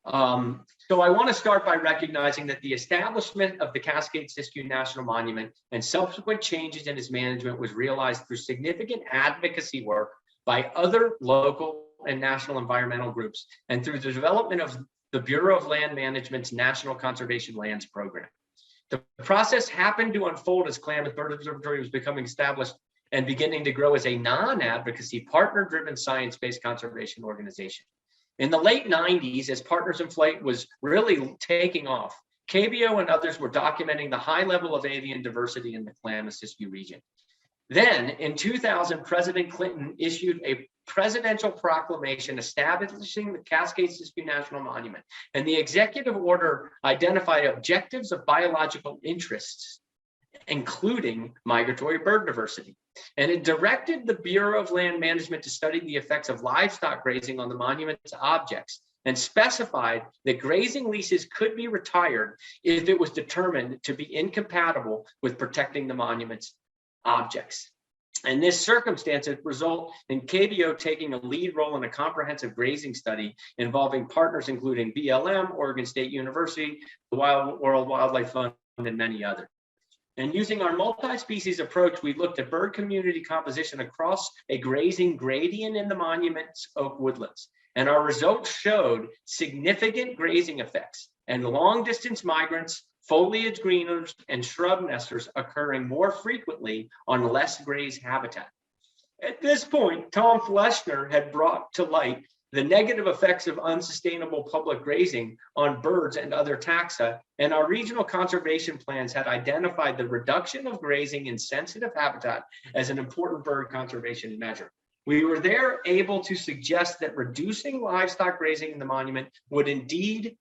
So I want to start by recognizing that the establishment of the Cascade-Siskiyou National Monument and subsequent changes in its management was realized through significant advocacy work by other local and national environmental groups and through the development of the Bureau of Land Management's National Conservation Lands Program. The process happened to unfold as Klamath Bird Observatory was becoming established and beginning to grow as a non-advocacy, partner-driven, science-based conservation organization. In the late 90s, as Partners in Flight was really taking off, KBO and others were documenting the high level of avian diversity in the Klamath Siskiyou region. Then, in 2000, President Clinton issued a presidential proclamation establishing the Cascade-Siskiyou National Monument, and the executive order identified objectives of biological interests, including migratory bird diversity. And it directed the Bureau of Land Management to study the effects of livestock grazing on the monument's objects and specified that grazing leases could be retired if it was determined to be incompatible with protecting the monument's objects. And this circumstance would result in KBO taking a lead role in a comprehensive grazing study involving partners including BLM, Oregon State University, the World Wildlife Fund, and many others. And using our multi-species approach, we looked at bird community composition across a grazing gradient in the monument's oak woodlands. And our results showed significant grazing effects and long-distance migrants, foliage greeners, and shrub nesters occurring more frequently on less grazed habitat. At this point, Tom Fleschner had brought to light the negative effects of unsustainable public grazing on birds and other taxa, and our regional conservation plans had identified the reduction of grazing in sensitive habitat as an important bird conservation measure. We were there able to suggest that reducing livestock grazing in the monument would indeed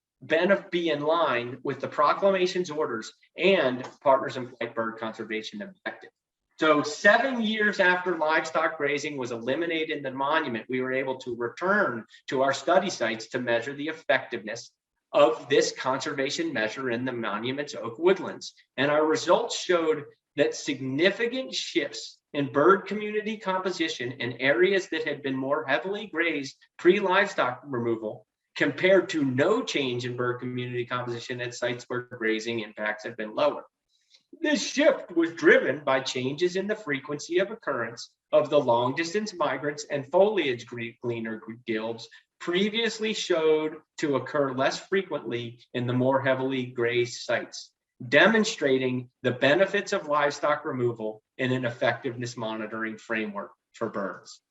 be in line with the proclamation's orders and Partners in Flight bird conservation objective. So 7 years after livestock grazing was eliminated in the monument, we were able to return to our study sites to measure the effectiveness of this conservation measure in the monument's oak woodlands. And our results showed that significant shifts in bird community composition in areas that had been more heavily grazed pre-livestock removal compared to no change in bird community composition at sites where grazing impacts had been lower. This shift was driven by changes in the frequency of occurrence of the long distance migrants and foliage gleaner guilds previously showed to occur less frequently in the more heavily grazed sites, demonstrating the benefits of livestock removal in an effectiveness monitoring framework for birds.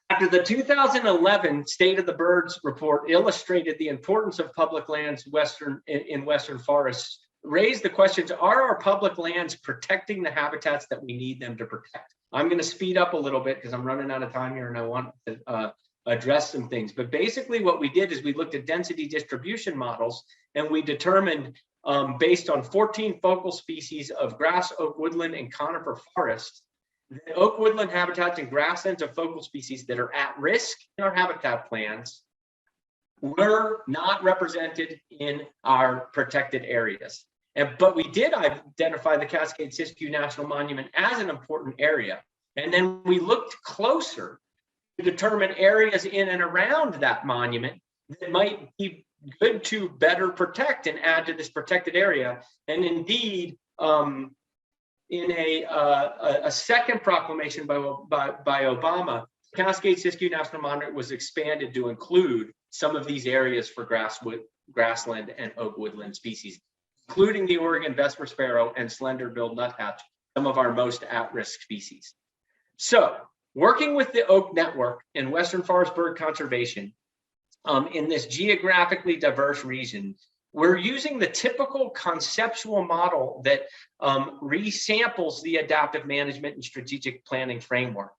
After the 2011 State of the Birds report illustrated the importance of public lands in Western forests, raised the questions, are our public lands protecting the habitats that we need them to protect? I'm going to speed up a little bit because I'm running out of time here and I want to address some things. But basically what we did is we looked at density distribution models and we determined based on 14 focal species of grass, oak, woodland, and conifer forests, the oak woodland habitats and grasslands of focal species that are at risk in our habitat plans were not represented in our protected areas. But we did identify the Cascade Siskiyou National Monument as an important area. And then we looked closer to determine areas in and around that monument that might be good to better protect and add to this protected area. And indeed, in a second proclamation by Obama, Cascade Siskiyou National Monument was expanded to include some of these areas for grassland and oak woodland species, including the Oregon Vesper sparrow and slender-billed nuthatch, some of our most at-risk species. So, working with the Oak Network and Western Forest Bird Conservation in this geographically diverse region, we're using the typical conceptual model that resamples the adaptive management and strategic planning framework.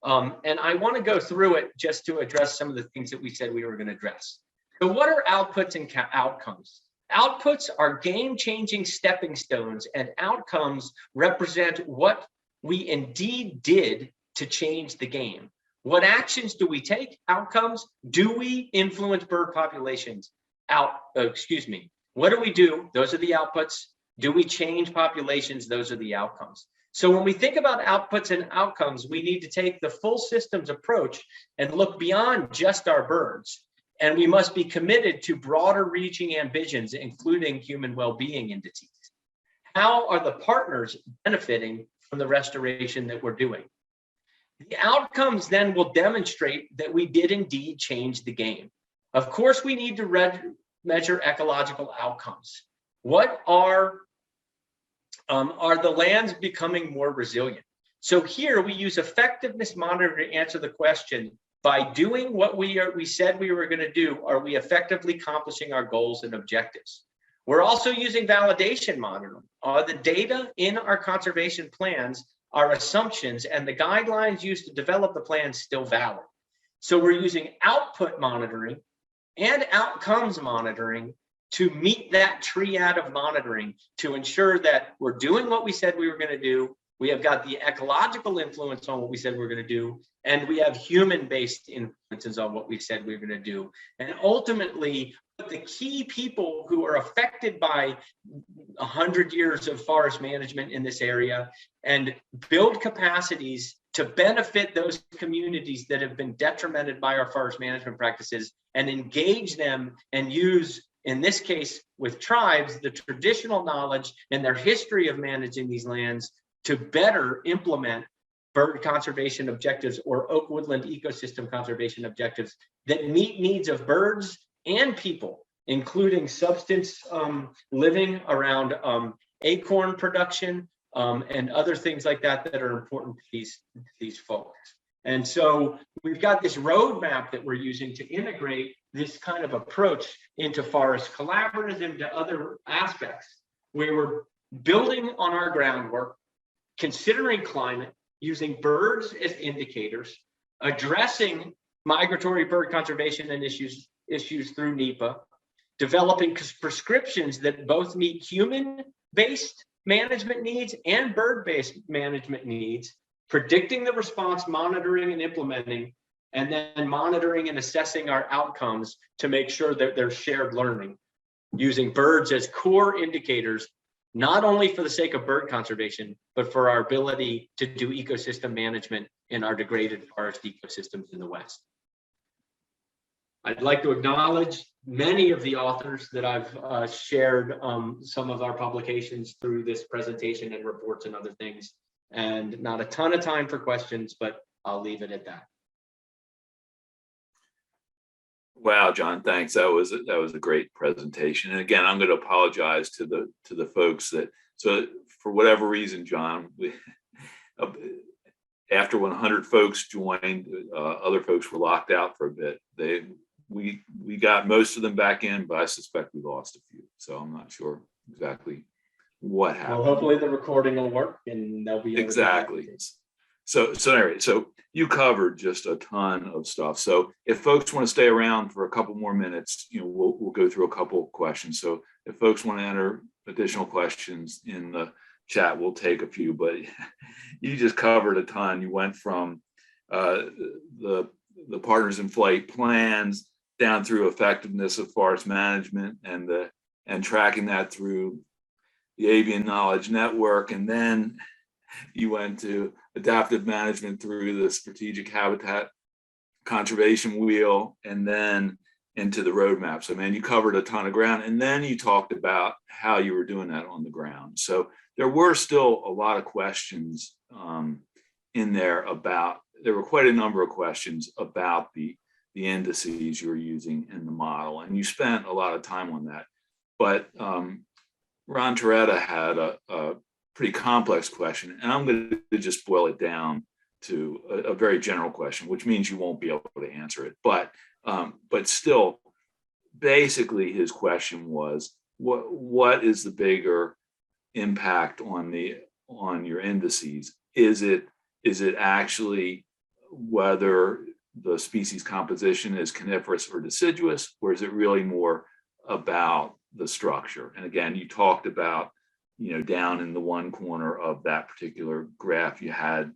And I want to go through it just to address some of the things that we said we were going to address. So what are outputs and outcomes? Outputs are game-changing stepping stones, and outcomes represent what we indeed did to change the game. What actions do we take? Outcomes. Do we influence bird populations? What do we do? Those are the outputs. Do we change populations? Those are the outcomes. So when we think about outputs and outcomes, we need to take the full systems approach and look beyond just our birds. And we must be committed to broader reaching ambitions, including human well-being entities. How are the partners benefiting from the restoration that we're doing? The outcomes then will demonstrate that we did indeed change the game. Of course, we need to measure ecological outcomes. What are the lands becoming more resilient? So here we use effectiveness monitoring to answer the question, by doing what we said we were going to do, are we effectively accomplishing our goals and objectives? We're also using validation monitoring. Are the data in our conservation plans, our assumptions, and the guidelines used to develop the plans still valid? So we're using output monitoring and outcomes monitoring to meet that triad of monitoring to ensure that we're doing what we said we were going to do. We have got the ecological influence on what we said we were going to do, and we have human-based influences on what we said we were going to do. And ultimately, the key people who are affected by 100 years of forest management in this area and build capacities to benefit those communities that have been detrimented by our forest management practices and engage them and use, in this case with tribes, the traditional knowledge and their history of managing these lands to better implement bird conservation objectives or oak woodland ecosystem conservation objectives that meet needs of birds and people, including substance living around acorn production and other things like that that are important to these folks. And so we've got this roadmap that we're using to integrate this kind of approach into forest collaborative to other aspects, where we're building on our groundwork, considering climate, using birds as indicators, addressing migratory bird conservation and issues through NEPA, developing prescriptions that both meet human-based management needs and bird-based management needs, predicting the response, monitoring and implementing, and then monitoring and assessing our outcomes to make sure that there's shared learning, using birds as core indicators, not only for the sake of bird conservation, but for our ability to do ecosystem management in our degraded forest ecosystems in the West. I'd like to acknowledge many of the authors that I've shared some of our publications through this presentation and reports and other things, and not a ton of time for questions, but I'll leave it at that. Wow, John, thanks. That was a great presentation. And again, I'm going to apologize to the folks that, so for whatever reason, John, after 100 folks joined, other folks were locked out for a bit. We got most of them back in, but I suspect we lost a few. So I'm not sure exactly what happened. Well, hopefully the recording will work and they'll be exactly. So anyway, so you covered just a ton of stuff. So if folks want to stay around for a couple more minutes, we'll go through a couple of questions. So if folks want to enter additional questions in the chat, we'll take a few. But you just covered a ton. You went from the Partners in Flight plans down through effectiveness of forest management and tracking that through the Avian Knowledge Network, and then you went to adaptive management through the strategic habitat conservation wheel, and then into the roadmap. So, man, you covered a ton of ground, and then you talked about how you were doing that on the ground. So there were still a lot of questions in there there were quite a number of questions about the indices you're using in the model, and you spent a lot of time on that. But Ron Toretta had a pretty complex question, and I'm going to just boil it down to a very general question, which means you won't be able to answer it. But still, basically, his question was, what is the bigger impact on your indices? Is it actually whether the species composition is coniferous or deciduous, or is it really more about the structure? And again, you talked about, down in the one corner of that particular graph, you had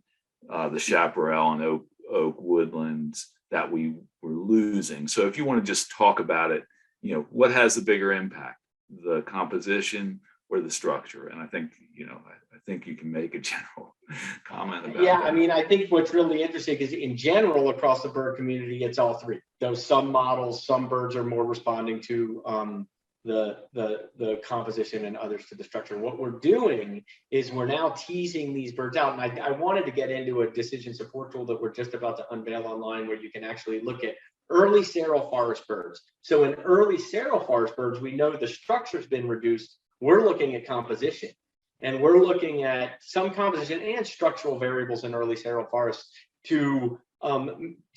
the chaparral and oak woodlands that we were losing. So if you want to just talk about it, what has the bigger impact, the composition or the structure? And I think, I think you can make a general comment about that. I mean, I think what's really interesting is in general across the bird community, it's all three. Though some models, some birds are more responding to the composition and others to the structure. What we're doing is we're now teasing these birds out. And I wanted to get into a decision support tool that we're just about to unveil online, where you can actually look at early seral forest birds. So in early seral forest birds, we know the structure's been reduced. We're looking at composition, and we're looking at some composition and structural variables in early seral forests to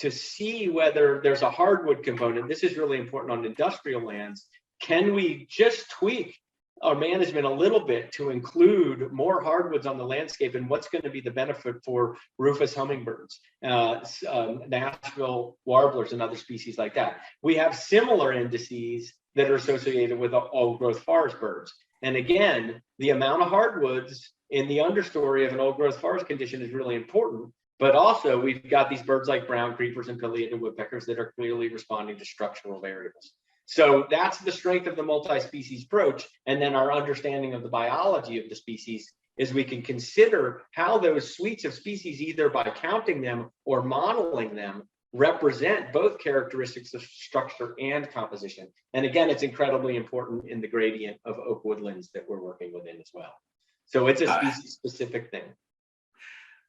see whether there's a hardwood component. This is really important on industrial lands. Can we just tweak our management a little bit to include more hardwoods on the landscape, and what's going to be the benefit for rufous hummingbirds, Nashville warblers, and other species like that? We have similar indices that are associated with old growth forest birds. And again, the amount of hardwoods in the understory of an old growth forest condition is really important. But also, we've got these birds like brown creepers and pileated woodpeckers that are clearly responding to structural variables. So that's the strength of the multi-species approach. And then our understanding of the biology of the species is we can consider how those suites of species, either by counting them or modeling them, represent both characteristics of structure and composition. And again, it's incredibly important in the gradient of oak woodlands that we're working within as well. So it's a species-specific thing.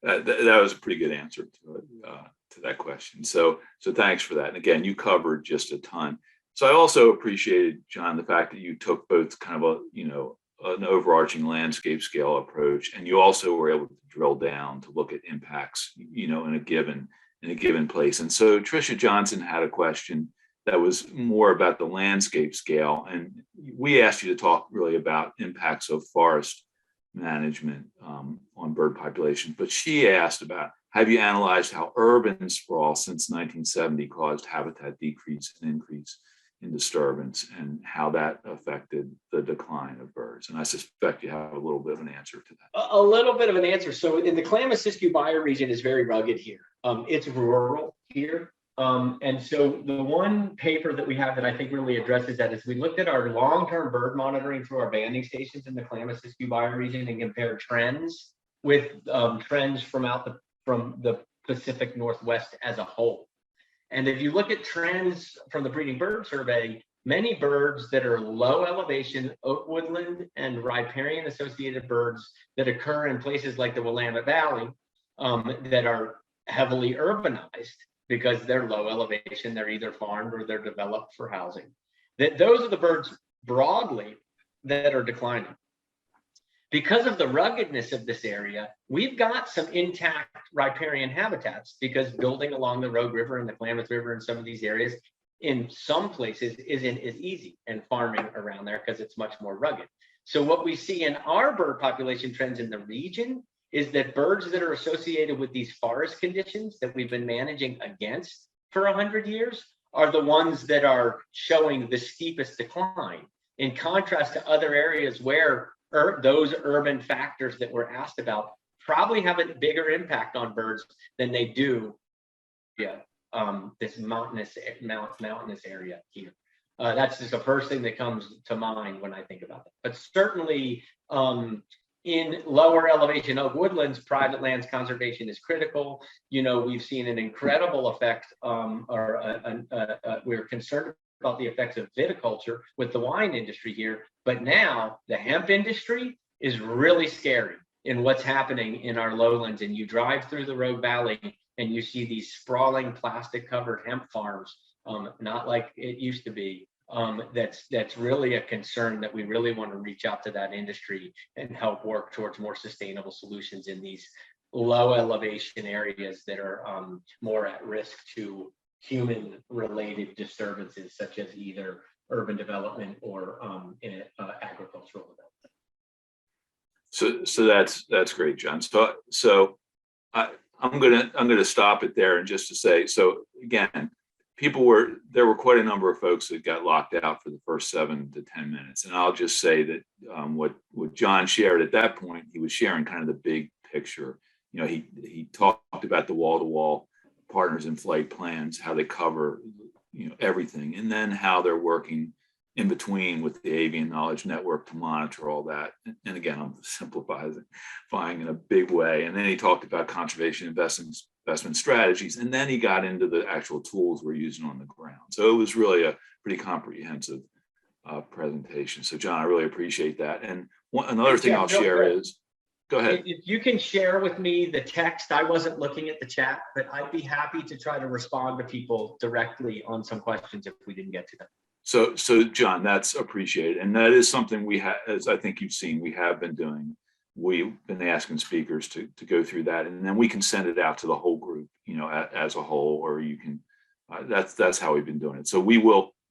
That was a pretty good answer to that question. So thanks for that. And again, you covered just a ton. So I also appreciated, John, the fact that you took both kind of an overarching landscape scale approach, and you also were able to drill down to look at impacts, in a given place. And so Tricia Johnson had a question that was more about the landscape scale, and we asked you to talk really about impacts of forest management on bird populations. But she asked about, have you analyzed how urban sprawl since 1970 caused habitat decrease and increase in disturbance, and how that affected the decline of birds? And I suspect you have a little bit of an answer to that. A little bit of an answer. So in the Klamath Siskiyou bioregion is very rugged here. It's rural here. And so the one paper that we have that I think really addresses that is we looked at our long-term bird monitoring through our banding stations in the Klamath Siskiyou bioregion and compared trends with trends from the Pacific Northwest as a whole. And if you look at trends from the breeding bird survey, many birds that are low elevation, oak woodland and riparian associated birds that occur in places like the Willamette Valley that are heavily urbanized because they're low elevation, they're either farmed or they're developed for housing. Those are the birds broadly that are declining. Because of the ruggedness of this area, we've got some intact riparian habitats because building along the Rogue River and the Klamath River in some of these areas in some places isn't as easy, and farming around there because it's much more rugged. So what we see in our bird population trends in the region is that birds that are associated with these forest conditions that we've been managing against for 100 years are the ones that are showing the steepest decline, in contrast to other areas where those urban factors that we're asked about probably have a bigger impact on birds than they do this mountainous area here. That's just the first thing that comes to mind when I think about that. But certainly in lower elevation oak woodlands, private lands conservation is critical. We've seen an incredible effect, we're concerned about the effects of viticulture with the wine industry here, but now the hemp industry is really scary in what's happening in our lowlands. And you drive through the Rogue Valley and you see these sprawling plastic covered hemp farms, not like it used to be. That's really a concern that we really want to reach out to that industry and help work towards more sustainable solutions in these low elevation areas that are more at risk to human related disturbances such as either urban development or agricultural development. So that's great, John. So I'm gonna stop it there, and just to say, so again, there were quite a number of folks that got locked out for the first 7 to 10 minutes, and I'll just say that what John shared at that point, he was sharing kind of the big picture. He talked about the wall-to-wall partners in flight plans, how they cover everything, and then how they're working in between with the Avian Knowledge Network to monitor all that. And again, I'm simplifying in a big way. And then he talked about conservation investment strategies, and then he got into the actual tools we're using on the ground. So it was really a pretty comprehensive presentation. So John, I really appreciate that. And another thing I'll share is, go ahead. If you can share with me the text, I wasn't looking at the chat, but I'd be happy to try to respond to people directly on some questions if we didn't get to them. So John, that's appreciated. And that is something we have, as I think you've seen, we have been doing. We've been asking speakers to go through that, and then we can send it out to the whole group, as a whole, or you can, that's how we've been doing it. So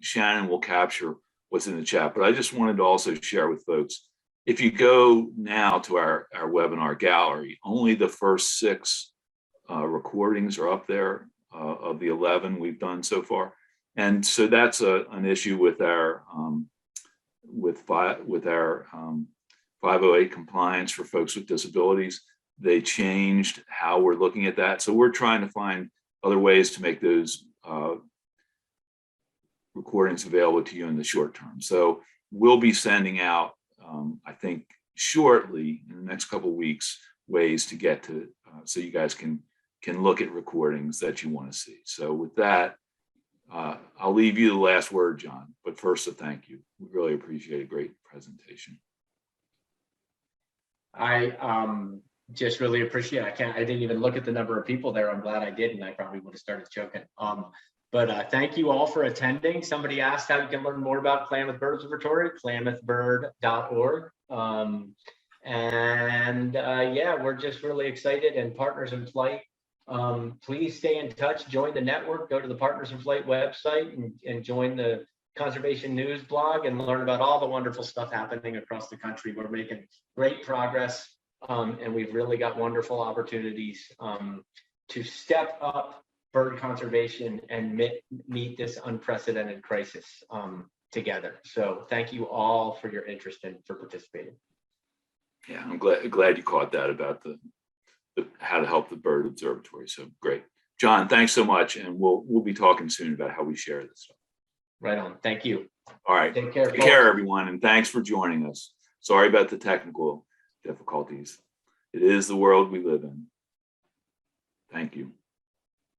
Shannon will capture what's in the chat, but I just wanted to also share with folks, if you go now to our webinar gallery, only the first 6 recordings are up there of the 11 we've done so far. And so that's an issue with our 508 compliance for folks with disabilities. They changed how we're looking at that. So we're trying to find other ways to make those recordings available to you in the short term. So we'll be sending out, I think shortly in the next couple of weeks, ways to get to, so you guys can look at recordings that you want to see. So with that, I'll leave you the last word, John, but first a thank you. We really appreciate a great presentation. I just really appreciate it. I didn't even look at the number of people there. I'm glad I didn't. I probably would have started joking. But thank you all for attending. Somebody asked how you can learn more about Klamath Bird Observatory, klamathbird.org. Yeah, we're just really excited, and Partners in Flight. Please stay in touch, join the network, go to the Partners in Flight website and join the Conservation News blog and learn about all the wonderful stuff happening across the country. We're making great progress, and we've really got wonderful opportunities to step up bird conservation and meet this unprecedented crisis together. So thank you all for your interest and for participating. Yeah, I'm glad you caught that about the how to help the bird observatory. So great. John, thanks so much. And we'll be talking soon about how we share this stuff. Right on. Thank you. All right. Take care. Take care, everyone. And thanks for joining us. Sorry about the technical difficulties. It is the world we live in. Thank you.